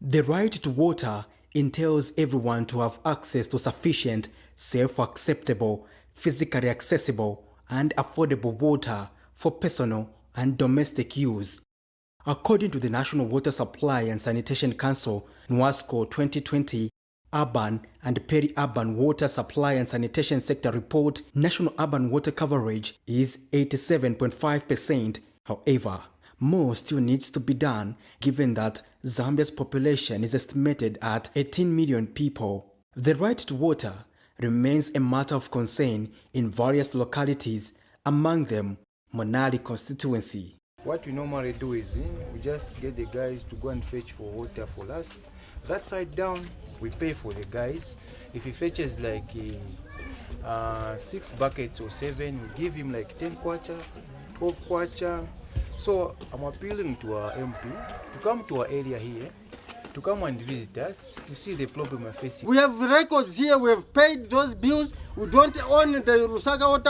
The right to water entails everyone to have access to sufficient, safe, acceptable, physically accessible, and affordable water for personal and domestic use. According to the National Water Supply and Sanitation Council, NWASCO 2020 Urban and Peri-Urban Water Supply and Sanitation Sector Report, national urban water coverage is 87.5%. However, more still needs to be done given that Zambia's population is estimated at 18 million people. The right to water remains a matter of concern in various localities, among them Mutale constituency. What we normally do is we just get the guys to go and fetch for water for us. That side down, we pay for the guys. If he fetches like 6 buckets or 7, we give him like 10 kwacha, 12 kwacha. So I'm appealing to our MP to come to our area here, to come and visit us, to see the problem we're facing. We have records here, we have paid those bills. We don't own the Lusaka water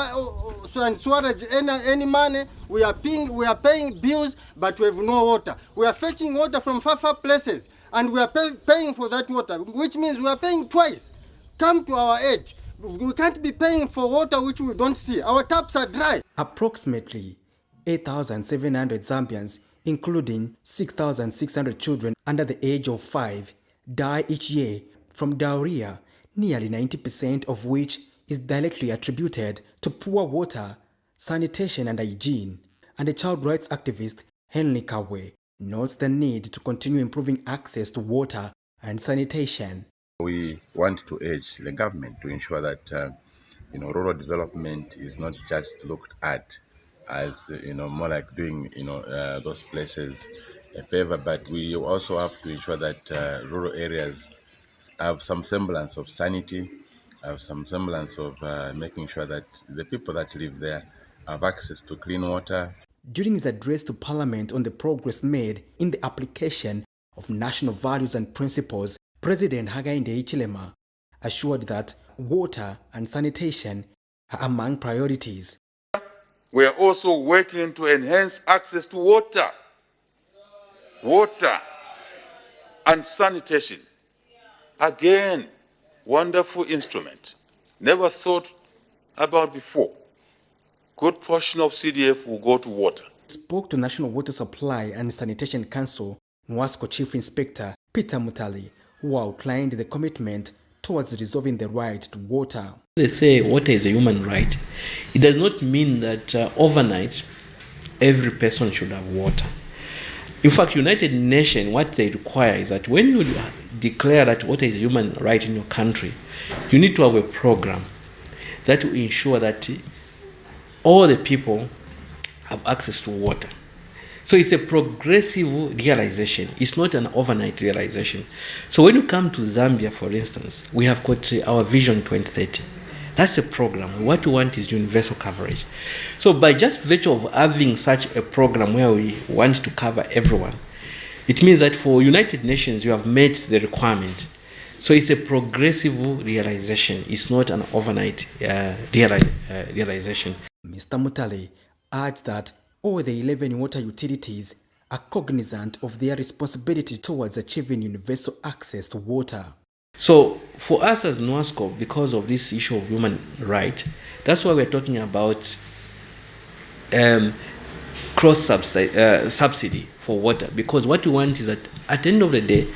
and sewerage any money. We are paying bills, but we have no water. We are fetching water from far places, and we are paying for that water, which means we are paying twice. Come to our aid. We can't be paying for water which we don't see. Our taps are dry. Approximately 8,700 Zambians, including 6,600 children under the age of 5, die each year from diarrhea, nearly 90% of which is directly attributed to poor water, sanitation and hygiene. And the child rights activist Henry Kabwe notes the need to continue improving access to water and sanitation. We want to urge the government to ensure that rural development is not just looked at as more like doing those places a favor, but we also have to ensure that rural areas have some semblance of sanity, have some semblance of making sure that the people that live there have access to clean water. During his address to Parliament on the progress made in the application of national values and principles, President Hakainde Hichilema assured that water and sanitation are among priorities. We are also working to enhance access to water and sanitation. Again, wonderful instrument, never thought about before. Good portion of CDF will go to water. Spoke to National Water Supply and Sanitation Council, NWASCO Chief Inspector Peter Mutale, who outlined the commitment towards resolving the right to water. They say water is a human right. It does not mean that overnight every person should have water. In fact, United Nations, what they require is that when you declare that water is a human right in your country, you need to have a program that will ensure that all the people have access to water. So it's a progressive realization. It's not an overnight realization. So when you come to Zambia, for instance, we have got our Vision 2030. That's a program. What we want is universal coverage. So by just virtue of having such a program where we want to cover everyone, it means that for United Nations, you have met the requirement. So it's a progressive realization. It's not an overnight realization. Mr. Mutale adds that all the 11 water utilities are cognizant of their responsibility towards achieving universal access to water. So for us as NWASCO, because of this issue of human right, that's why we're talking about cross subsidy for water. Because what we want is that at the end of the day,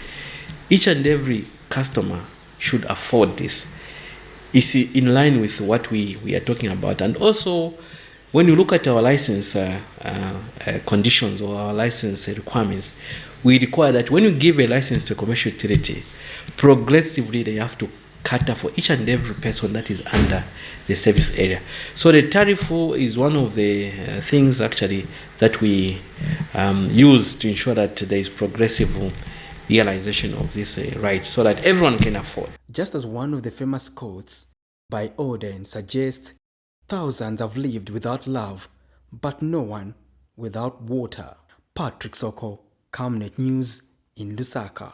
each and every customer should afford this. It's in line with what we are talking about. And also, when you look at our license conditions or our license requirements, we require that when you give a license to a commercial utility, progressively they have to cater for each and every person that is under the service area. So the tariff is one of the things actually that we use to ensure that there is progressive realization of this right so that everyone can afford. Just as one of the famous quotes by Oden suggests, thousands have lived without love, but no one without water. Patrick Soko, CamNet News in Lusaka.